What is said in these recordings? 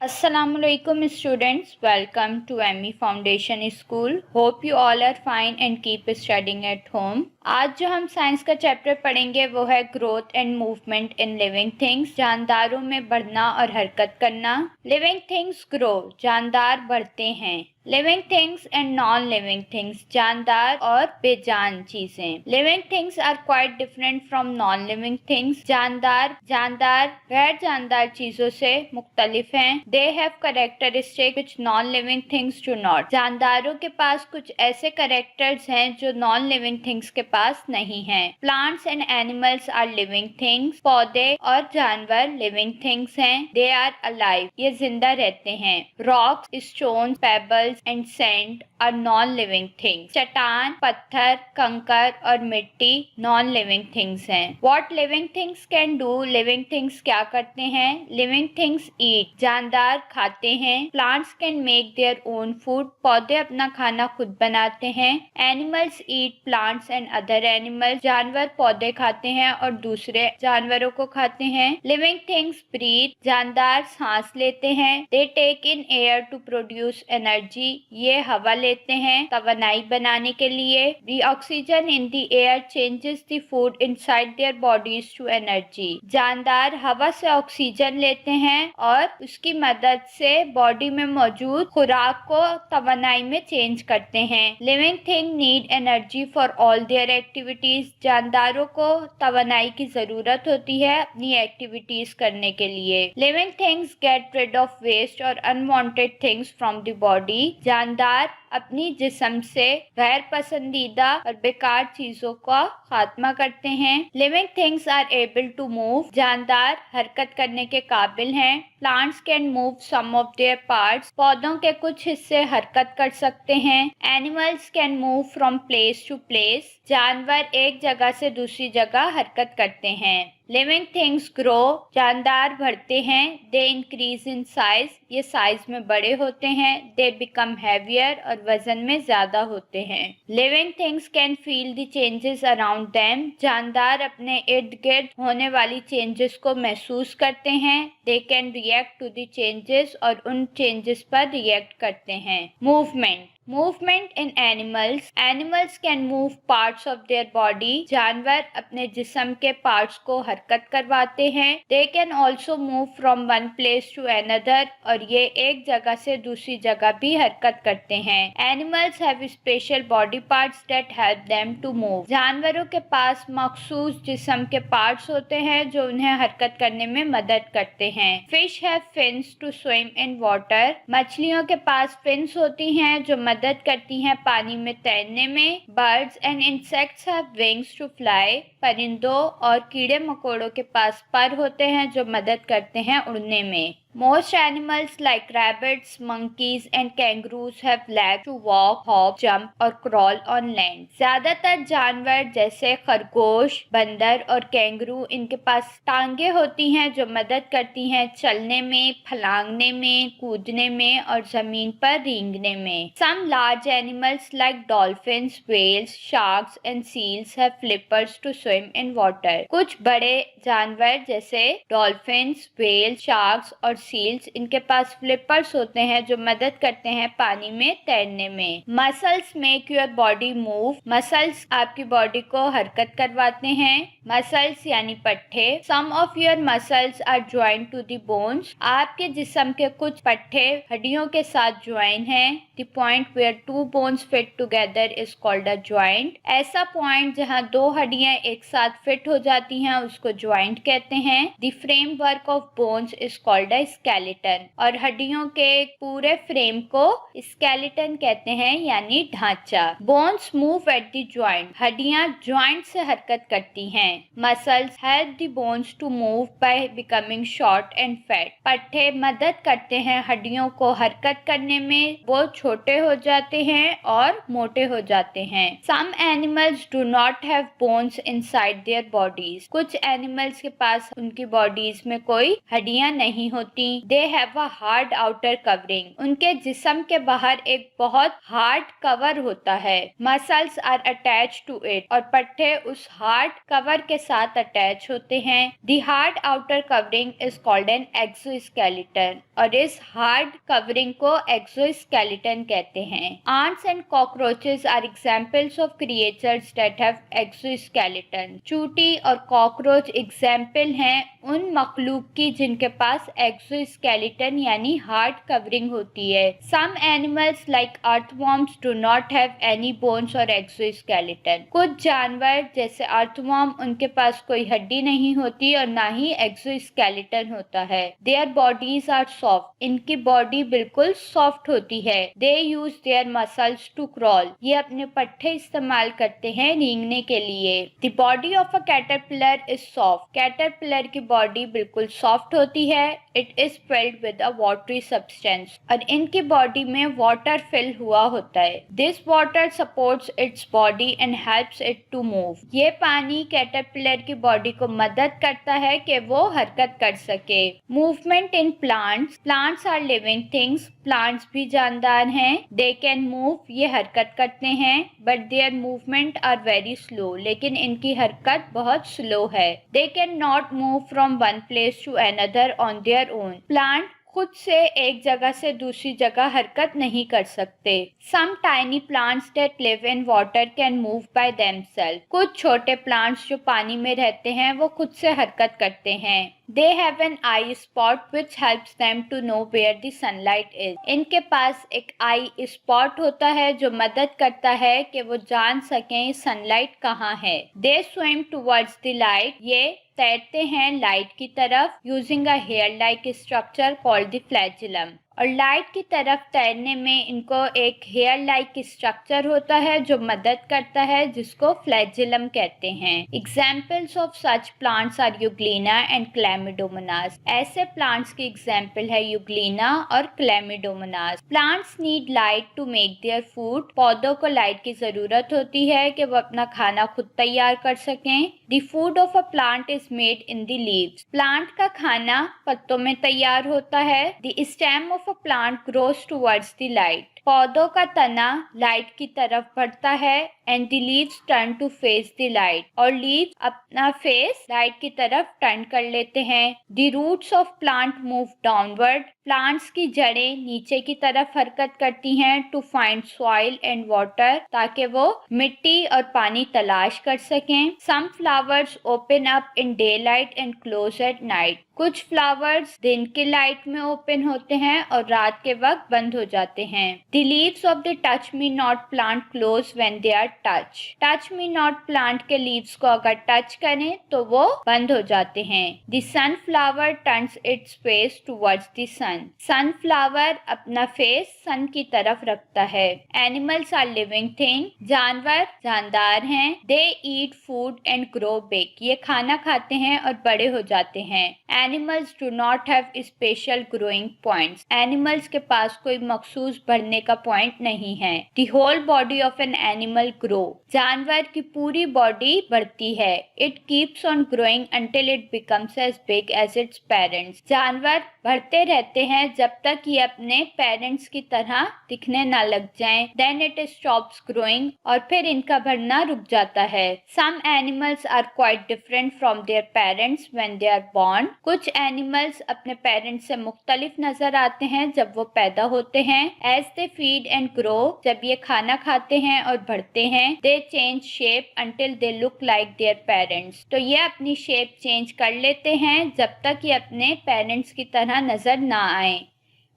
Assalamualaikum students, welcome to ME Foundation School. Hope you all are fine and keep studying at home. आज जो हम science का chapter पढ़ेंगे वो है growth and movement in living things, जानदारों में बढ़ना और हरकत करना। लिविंग थिंग्स ग्रो, जानदार बढ़ते हैं। Living things and non living things, जानदार और बेजान चीजें। Living things are quite different from non living things. जानदार गैर जानदार चीजों से मुख्तलिफ हैं। They have characteristic which non living things do not. जानदारों के पास कुछ ऐसे कैरेक्टर्स हैं जो नॉन लिविंग थिंग्स के पास नहीं हैं। Plants and animals are living things, पौधे और जानवर लिविंग थिंग्स हैं। दे आर अलाइव, ये जिंदा रहते हैं। Rocks, stones, pebbles and sand are non living things. चट्टान, पत्थर, कंकर और मिट्टी नॉन लिविंग थिंग्स हैं। What living things can do, living things क्या करते हैं। लिविंग थिंग्स ईट, जानदार खाते हैं। Plants can make their own food, पौधे अपना खाना खुद बनाते हैं। Animals eat plants and other animals, जानवर पौधे खाते हैं और दूसरे जानवरों को खाते हैं। लिविंग थिंग्स ब्रीथ, जानदार सांस लेते हैं। They take in air to produce energy, ये हवा लेते हैं तवानाई बनाने के लिए। The oxygen in the air changes the food inside their bodies to energy, जानदार हवा से ऑक्सीजन लेते हैं और उसकी मदद से बॉडी में मौजूद खुराक को तवानाई में चेंज करते हैं। Living thing need energy for all their activities, जानदारों को तवानाई की जरूरत होती है अपनी एक्टिविटीज करने के लिए। Living things get rid of waste और unwanted things from the body, जानदार अपनी जिस्म से गैर पसंदीदा और बेकार चीजों का खात्मा करते हैं। Living things are able to move, जानदार हरकत करने के काबिल हैं। Plants can move some of their parts, पौधों के कुछ हिस्से हरकत कर सकते हैं। Animals can move from place to place, जानवर एक जगह से दूसरी जगह हरकत करते हैं। लिविंग थिंग्स ग्रो, जानदार बढ़ते हैं। दे इंक्रीज इन साइज, ये साइज में बड़े होते हैं। दे बिकम हैवियर, और वजन में ज्यादा होते हैं। Living things can feel the changes around them, जानदार अपने इर्द गिर्द होने वाली चेंजेस को महसूस करते हैं। They can react to the changes, और उन चेंजेस पर रिएक्ट करते हैं। Movement in animals, animals can move parts of their body, जानवर अपने जिस्म के पार्ट्स को हरकत करवाते हैं। They can also move from one place to another, और ये एक जगह से दूसरी जगह भी हरकत करते हैं। Animals have special body parts that help them to move, जानवरों के पास मखसूस जिस्म के पार्ट्स होते हैं जो उन्हें हरकत करने में मदद करते हैं। Fish have fins to swim in water, मछलियों के पास फिन्स होती हैं जो मदद करती हैं पानी में तैरने में। Birds and insects have wings to fly, परिंदों और कीड़े मकोड़ों के पास पर होते हैं जो मदद करते हैं उड़ने में। Most animals like rabbits, monkeys and kangaroos have legs to walk, hop, jump और crawl on land. ज्यादातर जानवर जैसे खरगोश, बंदर और कैंगरू, इनके पास टांगे होती हैं जो मदद करती हैं चलने में, फलांगने में, कूदने में और जमीन पर रेंगने में। Some large animals like dolphins, whales, sharks and seals have flippers to swim in water. कुछ बड़े जानवर जैसे डॉल्फिन्स, व्हेल, शार्क्स और सील्स, इनके पास फ्लिपर्स होते हैं जो मदद करते हैं पानी में तैरने में। Muscles make your body move, muscles आपकी बॉडी को हरकत करवाते हैं। मसल्स यानी पट्टे। Some of your muscles are joint to the bones, आपके जिस्म के कुछ पट्टे हड्डियों के साथ ज्वाइन हैं। The point where two bones fit together is called a joint, ऐसा पॉइंट जहां दो हड्डियां एक साथ फिट हो जाती हैं उसको ज्वाइंट कहते हैं। The framework of bones is called a skeleton, और हड्डियों के पूरे फ्रेम को स्केलेटन कहते हैं यानी ढांचा। Bones move at the joint, हड्डियां ज्वाइंट से हरकत करती हैं। Muscles help the bones to move by becoming short and fat, पट्टे मदद करते हैं हड्डियों को हरकत करने में, वो छोटे हो जाते हैं और मोटे हो जाते हैं। Some animals do not have bones inside their bodies, कुछ एनिमल्स के पास उनकी बॉडीज में कोई हड्डियां नहीं होती चूंटी, they have a hard outer covering. उनके जिस्म के बाहर एक बहुत हार्ड कवर होता है। Muscles are attach to it, और पट्टे उस हार्ड कवर के साथ अटैच होते हैं। The hard outer covering is called an exoskeleton, और इस हार्ड कवरिंग को एक्सोस्केलेटन कहते हैं। Ants and cockroaches are examples of creatures that have exoskeleton. चूंटी और कॉकरोच एग्जाम्पल हैं उन मखलूक की जिनके पास एक्सोस्केलेटन यानी हार्ड कवरिंग होती है। Some animals like earthworms do not have any bones or exoskeleton. कुछ जानवर जैसे अर्थवॉर्म, उनके पास कोई हड्डी नहीं होती और ना ही एक्सोस्केलेटन होता है। Their bodies are soft. इनकी बॉडी बिल्कुल सॉफ्ट होती है। They use their muscles to crawl. ये अपने पट्टे इस्तेमाल करते हैं रेंगने के लिए। The body of a caterpillar is soft. Caterpillar की बॉडी बिल्कुल सॉफ्ट होती है। It is filled with a watery substance. और इनकी बॉडी में वाटर फिल हुआ होता है। This water supports its body and helps it to move. ये पानी कैटरपिलर की बॉडी को मदद करता है कि वो हरकत कर सके। Movement in plants. Plants are living things. Plants भी जानदार हैं। दे कैन मूव, ये हरकत करते हैं। But their movement are very slow, लेकिन इनकी हरकत बहुत स्लो है। They can not move from one place to another on their own. Plant खुद से एक जगह से दूसरी जगह हरकत नहीं कर सकते। Some tiny plants that live in water can move by themselves. कुछ छोटे प्लांट्स जो पानी में रहते हैं वो खुद से हरकत करते हैं। They have an eye spot which helps them to know where the sunlight is. इनके पास एक आई स्पॉट होता है जो मदद करता है कि वो जान सकें सनलाइट कहाँ है। They swim towards the light. ये तैरते हैं लाइट की तरफ using a hair like structure called the flagellum. और लाइट की तरफ तैरने में इनको एक हेयर लाइक स्ट्रक्चर होता है जो मदद करता है, जिसको फ्लैजिलम कहते हैं। Examples of such plants are Euglena and Chlamydomonas. ऐसे प्लांट्स की एग्जाम्पल है यूग्लिना और Chlamydomonas. Plants need light to make their food. पौधों को लाइट की जरूरत होती है कि वो अपना खाना खुद तैयार कर सकें। The food of a plant is made in the leaves. Plant का खाना पत्तों में तैयार होता है। The stem of a plant grows towards the light. पौधों का तना लाइट की तरफ बढ़ता है and the leaves turn to face the light. और लीव्स अपना फेस लाइट की तरफ टर्न कर लेते हैं। The roots of plant move downward. Plants की जड़ें नीचे की तरफ हरकत करती हैं to find soil and water, ताकि वो मिट्टी और पानी तलाश कर सकें। Some flowers open up in daylight and close at night. कुछ फ्लावर्स दिन के लाइट में ओपन होते हैं और रात के वक्त बंद हो जाते हैं। The leaves of the touch me not plant close when they are touch. Touch me not plant के लीव्स को अगर टच करें तो वो बंद हो जाते हैं। The sunflower turns its face towards the sun. Sunflower अपना फेस सन की तरफ रखता है। Animals are living thing. जानवर जानदार हैं। They eat food and grow big. ये खाना खाते हैं और बड़े हो जाते हैं। Animals do not have special growing points. Animals के पास कोई मखसूस बढ़ने का पॉइंट नहीं है। The whole body of an animal grow. जानवर की पूरी बॉडी बढ़ती है। It keeps on growing until it becomes as big as its parents. जानवर बढ़ते रहते हैं जब तक ये अपने पेरेंट्स की तरह दिखने न लग जाएं। Then it stops growing. और फिर इनका बढ़ना रुक जाता है। Some animals are quite different from their parents when they are born. कुछ एनिमल्स अपने पेरेंट्स से मुख्तलिफ नजर आते हैं जब वो पैदा होते हैं। As they feed and grow, जब ये खाना खाते हैं और बढ़ते हैं। They change shape until they look like their parents, तो ये अपनी शेप चेंज कर लेते हैं जब तक ये अपने पेरेंट्स की तरह नजर ना आए।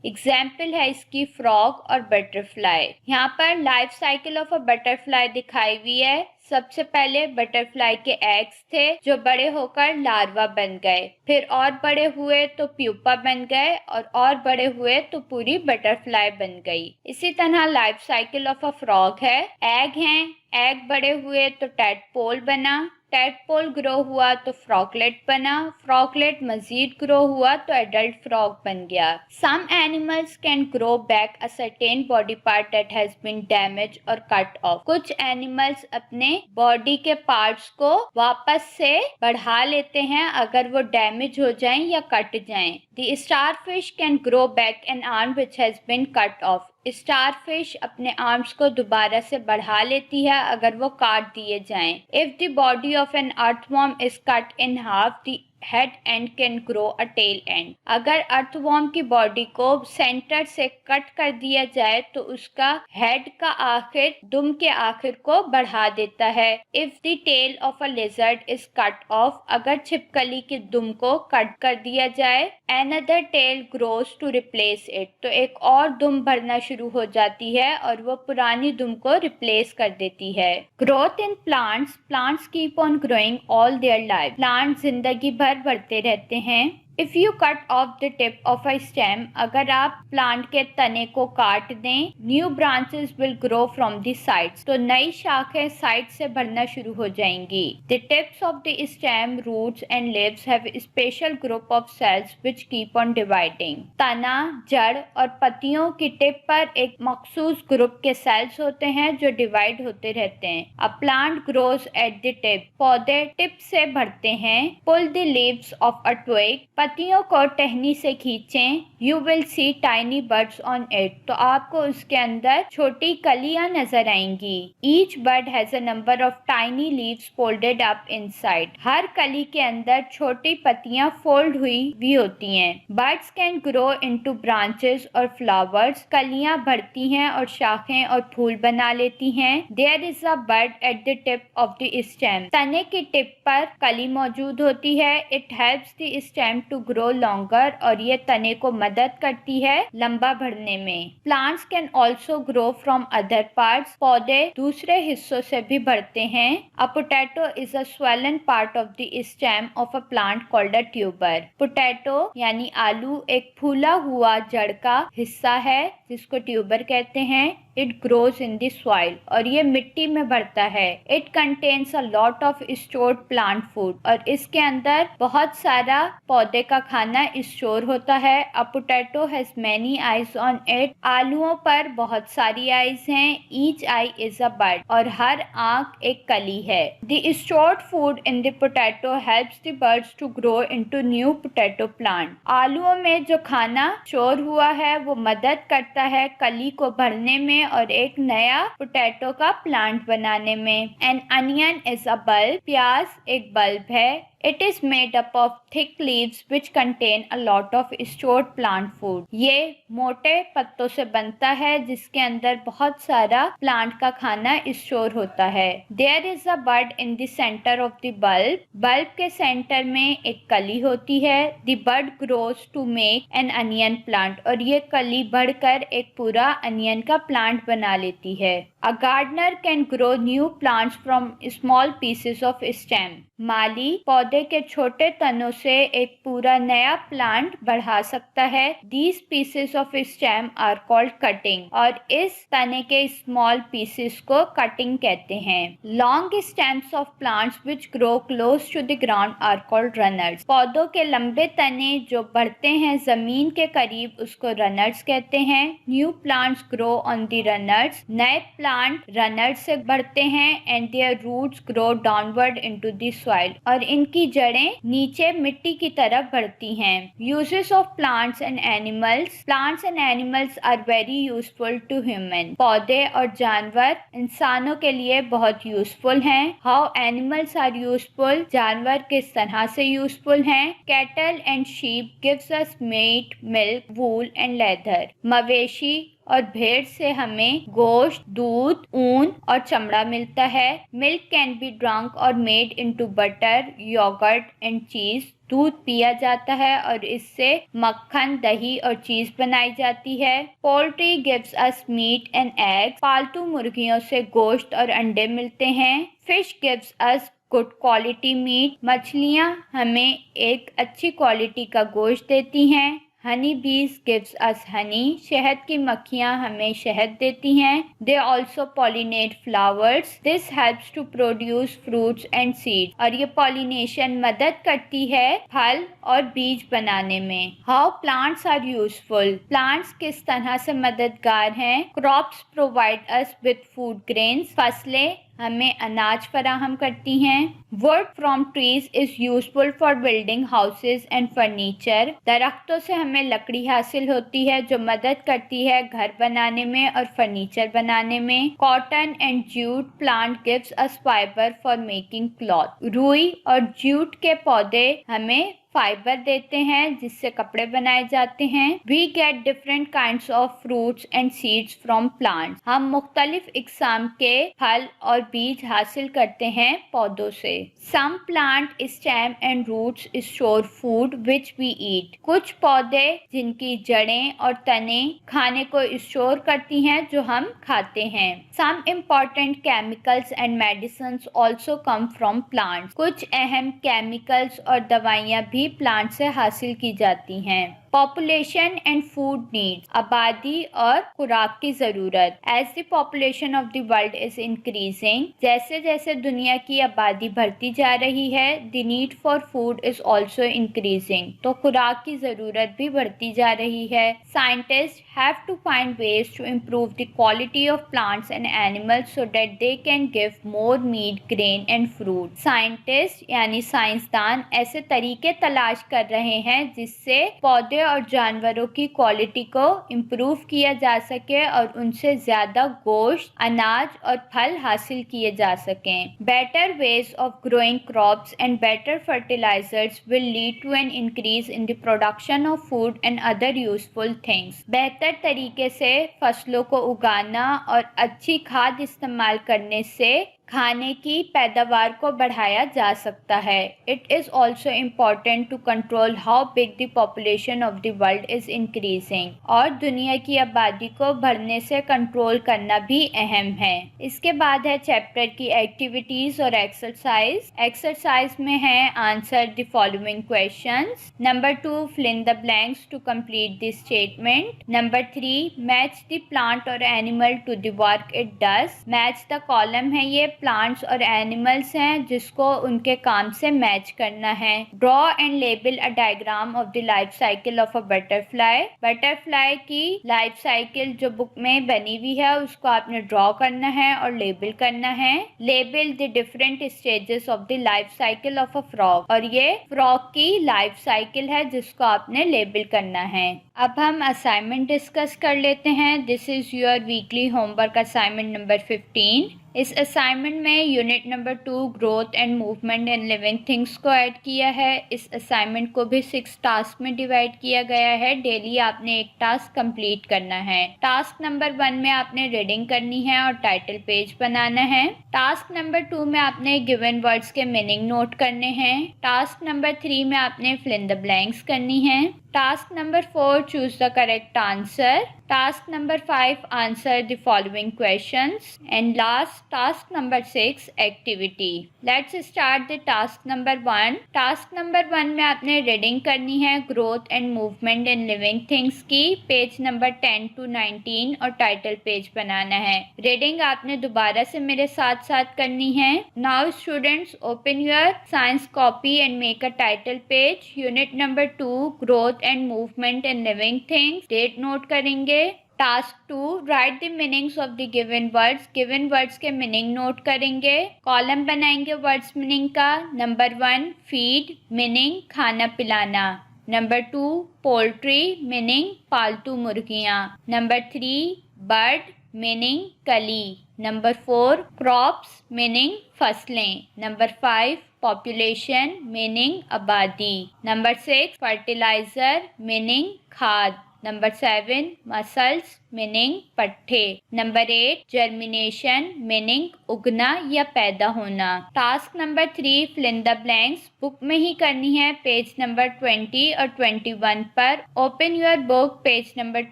एग्जाम्पल है इसकी फ्रॉग और बटरफ्लाई। यहाँ पर life cycle of a butterfly दिखाई हुई है। सबसे पहले बटरफ्लाई के एग्स थे जो बड़े होकर लार्वा बन गए, फिर और बड़े हुए तो प्यूपा बन गए और बड़े हुए तो पूरी बटरफ्लाई बन गई। इसी तरह life cycle of a frog है। एग हैं, एग बड़े हुए तो टैडपोल बना, टैडपोल ग्रो हुआ तो फ्रॉगलेट बना, फ्रॉगलेट मजीद ग्रो हुआ तो एडल्ट फ्रॉग बन गया। Some animals can grow back a certain body part that has been damage और कट ऑफ। कुछ एनिमल्स अपने बॉडी के पार्ट्स को वापस से बढ़ा लेते हैं अगर वो डैमेज हो जाएं या कट जाएं। The starfish can grow back an arm which has been cut off. Starfish अपने आर्म्स को दोबारा से बढ़ा लेती है अगर वो काट दिए जाएं. If the body of an earthworm is cut in half, the head end can grow a tail end. अगर अर्थवॉर्म की बॉडी को सेंटर से कट कर दिया जाए तो उसका हेड का आखिर दुम के आखिर को बढ़ा देता है. If the tail of a lizard is cut off, अगर छिपकली के दुम को कट कर दिया जाए, another tail grows to replace it, तो एक और दुम बढ़ना शुरू हो जाती है और वो पुरानी दुम को रिप्लेस कर देती है. Growth in plants. Plants keep on growing all their life. Plant जिंदगी भर बढ़ते रहते हैं. If you cut off the tip of a stem, अगर आप प्लांट के तने को काट दें, new branches will grow from the sides, तो नई शाखें साइड से बढ़ना शुरू हो जाएंगी. The tips of the stem, roots and leaves have special group of cells which keep on dividing. तना, जड़ और पत्तियों की टिप पर एक मखसूस ग्रुप के सेल्स होते हैं जो डिवाइड होते रहते हैं. A plant grows at the tip. पौधे टिप से बढ़ते हैं. Pull the leaves of a twig. पत्तियों को टहनी से खींचें. You will see tiny birds on it, तो आपको उसके अंदर छोटी कलियां नजर आएंगी. Each bird has a number of tiny leaves folded up inside. हर कली के अंदर छोटी पत्तियां फोल्ड हुई भी होती हैं. Birds can grow into branches और फ्लावर्स. कलियां बढ़ती हैं और शाखें और फूल बना लेती हैं. There is a bud at the tip of the stem. तने की टिप पर कली मौजूद होती है. It helps the stem to grow longer, और ये तने को मदद करती है लंबा बढ़ने में. Plants can also grow from other parts. पौधे दूसरे हिस्सों से भी बढ़ते हैं. अ potato is a swollen part of the stem of a plant called a tuber. Potato यानी आलू एक फूला हुआ जड़ का हिस्सा है जिसको ट्यूबर कहते हैं. It grows in the soil, और ये मिट्टी में बढ़ता है. It contains a lot of stored plant food, और इसके अंदर बहुत सारा पौधे का खाना स्टोर होता है. A potato has many eyes on it. आलूओं पर बहुत सारी आईज हैं. Each eye is a bird, और हर आंख एक कली है. The stored food in the potato helps the birds to grow into new potato plant. आलूओं में जो खाना स्टोर हुआ है वो मदद करता है कली को भरने में और एक नया पोटैटो का प्लांट बनाने में. N onion is a bulb. प्याज एक बल्ब है. It is made up of thick leaves which contain a lot of stored plant food. ये मोटे पत्तों से बनता है जिसके अंदर बहुत सारा प्लांट का खाना स्टोर होता है. There is a bud in the center of the bulb. Bulb के सेंटर में एक कली होती है. The bud grows to make an onion plant, और ये कली बढ़कर एक पूरा अनियन का प्लांट बना लेती है. A gardener can grow new plants from small pieces of stem. माली पौधे के छोटे तनों से एक पूरा नया प्लांट बढ़ा सकता है. These pieces of stem are called cutting, और इस तने के small pieces को cutting कहते हैं. Long stems of plants which grow close to the ground are called runners. पौधों के लंबे तने जो बढ़ते हैं जमीन के करीब उसको runners कहते हैं. New plants grow on the runners. नए प्लांट रनर्स से बढ़ते हैं. And their roots grow downward into the soil, और इनकी जड़ें नीचे मिट्टी की तरफ बढ़ती हैं. Uses of plants and animals. Plants and animals are very useful to human. पौधे और जानवर इंसानों के लिए बहुत यूजफुल हैं. How animals are useful. जानवर किस तरह से यूजफुल हैं. Cattle and sheep gives us meat, milk, wool and leather. मवेशी और भेड़ से हमें गोश्त, दूध, ऊन और चमड़ा मिलता है. मिल्क कैन बी ड्रंक और made into butter, yoghurt and cheese. दूध पिया जाता है और इससे मक्खन, दही और चीज बनाई जाती है. Poultry gives us meat and eggs. पालतू मुर्गियों से गोश्त और अंडे मिलते हैं. Fish gives us good quality meat. मछलियाँ हमें एक अच्छी क्वालिटी का गोश्त देती हैं. हनी बीज गिव्स अस हनी. शहद की मक्खियाँ हमें शहद देती हैं. They also pollinate flowers. This helps to produce fruits and seed, और ये पॉलिनेशन मदद करती है फल और बीज बनाने में. How plants are useful. Plants किस तरह से मददगार हैं. Crops provide us with food grains. फसलें हमें अनाज फराहम करती हैं। Wood from trees is useful for building houses and furniture. दरख्तों से हमें लकड़ी हासिल होती है जो मदद करती है घर बनाने में और फर्नीचर बनाने में। Cotton and jute plant gives us fibre for making cloth. रुई और जूट के पौधे हमें फाइबर देते हैं जिससे कपड़े बनाए जाते हैं। We get different kinds of fruits and seeds from plants. हम मुख्तलिफ इकसाम के फल और बीज हासिल करते हैं पौधों से। Some plant stem and roots store food which we eat. कुछ पौधे जिनकी जड़ें और तने खाने को स्टोर करती हैं जो हम खाते हैं। Some important chemicals and medicines also come from plants. कुछ अहम केमिकल्स और दवाइयाँ भी प्लांट से हासिल की जाती हैं। Population and food needs. आबादी और खुराक की जरूरत। As the population of the world is increasing. जैसे जैसे दुनिया की आबादी बढ़ती जा रही है, the need for food is also increasing. तो खुराक की जरूरत भी बढ़ती जा रही है। Scientists have to find ways to improve the quality of plants and animals so that they can give more meat, grain and fruit. Scientist यानी साइंसदान ऐसे तरीके तलाश कर रहे हैं जिससे पौधे और जानवरों की क्वालिटी को इम्प्रूव किया जा सके और उनसे ज्यादा गोश्त, अनाज और फल हासिल किए जा सकें। Better ways of growing crops and better fertilisers will lead to an increase in the production of food and other useful things. बेहतर तरीके से फसलों को उगाना और अच्छी खाद इस्तेमाल करने से खाने की पैदावार को बढ़ाया जा सकता है। It is also important to control how big the population of the world is increasing. और दुनिया की आबादी को बढ़ने से कंट्रोल करना भी अहम है। इसके बाद है चैप्टर की एक्टिविटीज और एक्सरसाइज। एक्सरसाइज में है answer the following questions. Number 2 fill in the blanks to complete the statement. Number 3 match the plant और animal to the work it does. Match the column है, ये प्लांट्स और animals हैं जिसको उनके काम से मैच करना है। Draw and label a diagram of the life cycle of a butterfly. Butterfly की लाइफ साइकिल जो बुक में बनी हुई है उसको आपने ड्रॉ करना है और लेबल करना है। Label the different stages of the life cycle of a frog. और ये फ्रॉग की लाइफ साइकिल है जिसको आपने लेबल करना है। अब हम असाइनमेंट डिस्कस कर लेते हैं। This is your weekly homework assignment number 15। इस असाइनमेंट में unit number 2 growth and movement in living things को ऐड किया है। इस असाइनमेंट को भी 6 टास्क में डिवाइड किया गया है। डेली आपने एक टास्क कंप्लीट करना है। टास्क नंबर 1 में आपने रीडिंग करनी है और टाइटल पेज बनाना है। टास्क नंबर 2 में आपने गिवन वर्ड्स के मीनिंग नोट करने हैं। टास्क नंबर 3 में आपने फिल इन द ब्लैंक्स करनी है। Task number 4 choose the correct answer. Task number 5 answer the following questions. And last task number 6 activity. Let's start the task number 1। Task number 1 में आपने reading करनी है growth and movement in living things की, page number 10 to 19 और title page बनाना है। Reading आपने दोबारा से मेरे साथ साथ करनी है। Now students open your science copy and make a title page. Unit number 2 growth and movement in living things. Date note करेंगे। Task 2 write the meanings of the given words. Given words के meaning note करेंगे। Column बनाएंगे words meaning का। Number 1 feed meaning खाना पिलाना। Number 2 poultry meaning पालतू मुर्गियां। Number 3 bird meaning कली। नंबर 4 क्रॉप्स मीनिंग फसलें। नंबर 5 पॉपुलेशन मीनिंग आबादी। नंबर 6 फर्टिलाइजर मीनिंग खाद। नंबर 7 मसल्स मीनिंग पट्टे। नंबर 8 जर्मिनेशन मीनिंग उगना या पैदा होना। Task number 3 fill in the blanks book में ही करनी है, पेज नंबर 20 और 21 पर। Open your book page number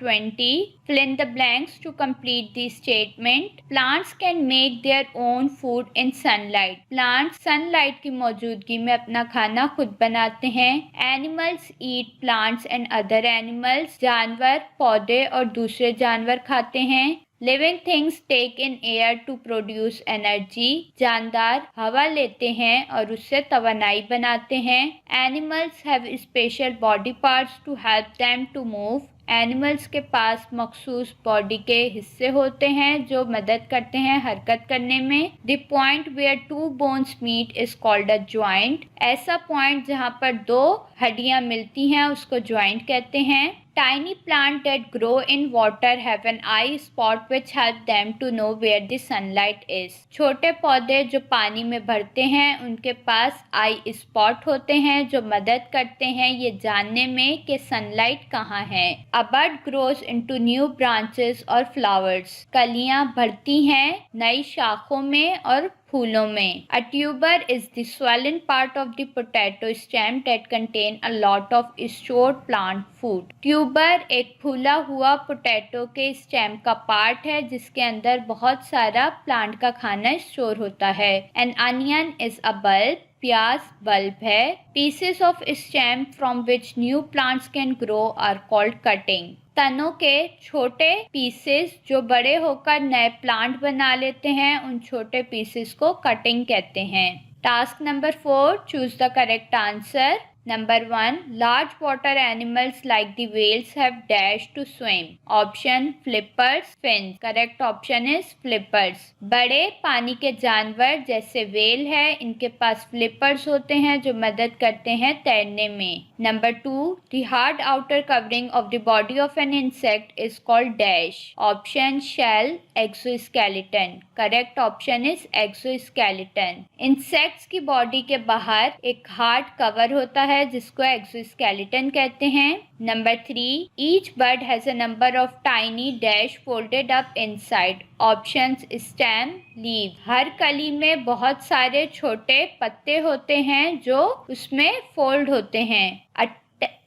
20। Fill in the blanks to complete the statement. Plants can make their own food in sunlight. Plants sunlight की मौजूदगी में अपना खाना खुद बनाते हैं। Animals eat plants and other animals. जानवर पौधे और दूसरे जानवर खाते हैं। Living things take in air to produce energy. जानदार हवा लेते हैं और उससे तवानाई बनाते हैं। Animals have special body parts to help them to move. Animals के पास मखसूस बॉडी के हिस्से होते हैं जो मदद करते हैं हरकत करने में। The point where two bones meet is called a joint. ऐसा पॉइंट जहाँ पर दो हड्डियां मिलती हैं उसको ज्वाइंट कहते हैं। Tiny plants that grow in water have an eye spot which help them to know where the sunlight is. छोटे पौधे जो पानी में बढ़ते हैं उनके पास आई स्पॉट होते हैं जो मदद करते हैं ये जानने में कि सनलाइट कहाँ है। A bud grows into new branches or flowers. कलियां बढ़ती हैं नई शाखों में और फूलों में। A tuber is the swollen part of the potato stem that contain a lot of stored plant food. Tuber एक फूला हुआ पोटैटो के स्टेम का पार्ट है जिसके अंदर बहुत सारा प्लांट का खाना स्टोर होता है। An onion is a bulb. प्याज बल्ब है। Pieces of stem from which new plants can grow are called cutting. तनों के छोटे पीसेस जो बड़े होकर नए प्लांट बना लेते हैं उन छोटे पीसेस को कटिंग कहते हैं। Task number 4, choose the correct answer. Number 1, large water animals like the whales have dash to swim. Option flippers, fins. Correct option is flippers. बड़े पानी के जानवर जैसे व्हेल है इनके पास फ्लिपर्स होते हैं जो मदद करते हैं तैरने में। Number 2, the hard outer covering of the body of an insect is called dash. Option shell, exoskeleton. Correct option is exoskeleton. Insects की बॉडी के बाहर एक हार्ड कवर होता है जिसको एक्सोस्केलेटन कहते हैं। Number 3, each bird has a number of tiny dash folded up inside. Options stem, leave. हर कली में बहुत सारे छोटे पत्ते होते हैं जो उसमें फोल्ड होते हैं। A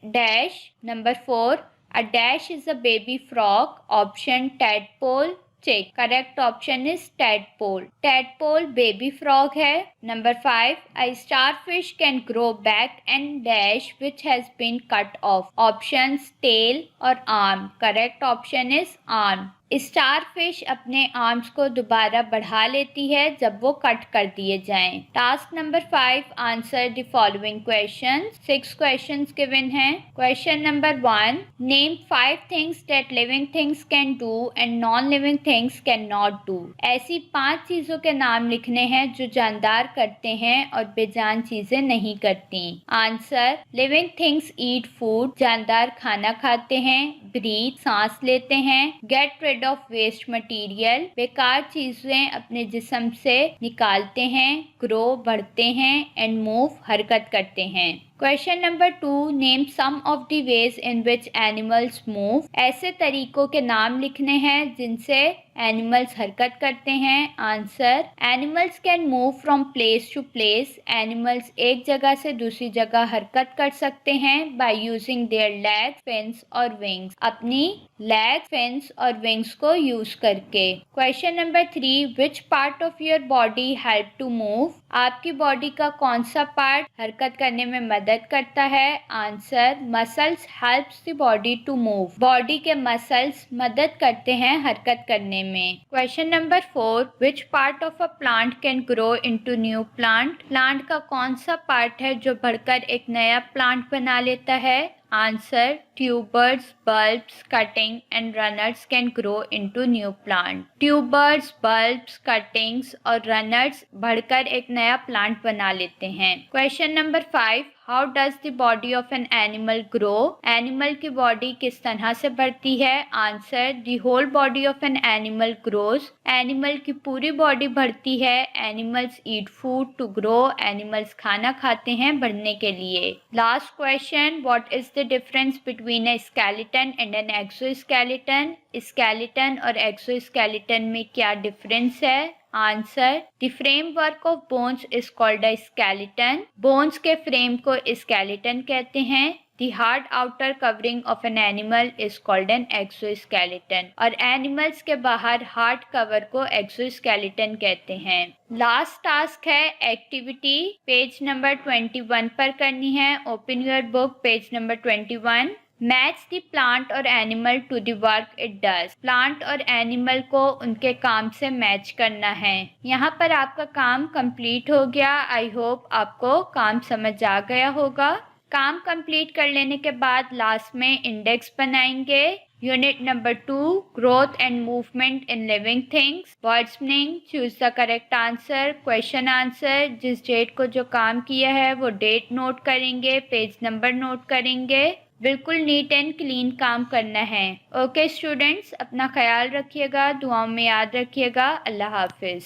dash. Number 4, a dash is a baby frog. Option tadpole, check. Correct option is tadpole. Tadpole baby frog है। Number 5, a starfish can grow back and dash which has been cut off. Options tail और arm. Correct option is arm. Starfish अपने arms को दोबारा बढ़ा लेती है जब वो कट कर दिए जाएं। Task number 5, answer the following question. 6 questions given हैं। Question number 1, name 5 things that living things can do and non living things can not do. ऐसी 5 चीजों के नाम लिखने हैं जो जानदार करते हैं और बेजान चीजें नहीं करती। Answer, living things eat food, जानदार खाना खाते हैं। ब्रीथ, सांस लेते हैं। Get rid of waste material, बेकार चीजें अपने जिस्म से निकालते हैं। ग्रो, बढ़ते हैं। एंड मूव, हरकत करते हैं। Question number 2, name some of the ways in which animals move. ऐसे तरीकों के नाम लिखने हैं जिनसे एनिमल्स हरकत करते हैं। Answer, animals can move from place to place. Animals एक जगह से दूसरी जगह हरकत कर सकते हैं by using their leg, fins और विंग्स। अपनी लेग, फिन्स और विंग्स को यूज करके। Question number 3, which part of your body help to move. आपकी बॉडी का कौन सा पार्ट हरकत करने में मदद करता है। Answer, muscles helps the body to move. Body के मसल्स मदद करते हैं हरकत करने में। Question number 4, which part of a plant can grow into new plant. Plant का कौन सा पार्ट है जो बढ़कर एक नया प्लांट बना लेता है। Answer, tubers, bulbs, cutting and runners can grow into new plant. Tubers, bulbs, cuttings और runners बढ़कर एक नया प्लांट बना लेते हैं। Question number 5, how does the body of an animal grow. Animal की बॉडी किस तरह से बढ़ती है। Answer, the whole body of an animal grows. Animal की पूरी बॉडी बढ़ती है। Animals eat food to grow. Animals खाना खाते हैं बढ़ने के लिए। Last question, what is the difference between a skeleton and an exoskeleton. Skeleton और एक्सोस्केलेटन में क्या डिफरेंस है। Answer, the framework of bones is called a skeleton. Bones के फ्रेम को स्केलेटन कहते हैं। The hard outer covering of an animal is called an exoskeleton और animals के बाहर हार्ड कवर को एक्सोस्केलेटन कहते हैं। लास्ट टास्क है एक्टिविटी, पेज नंबर 21 पर करनी है। Open your book, page number 21। Match the plant और animal to the work it does. Plant और एनिमल को उनके काम से मैच करना है। यहाँ पर आपका काम कंप्लीट हो गया। आई होप आपको काम समझ आ गया होगा। काम कंप्लीट कर लेने के बाद लास्ट में इंडेक्स बनाएंगे। Unit number 2, growth and movement in living things. Words meaning, choose the correct answer, question answer. जिस डेट को जो काम किया है वो डेट नोट करेंगे, पेज नंबर नोट करेंगे। बिल्कुल नीट एंड क्लीन काम करना है। ओके स्टूडेंट्स, अपना ख्याल रखिएगा, दुआओं में याद रखिएगा। अल्लाह हाफिज।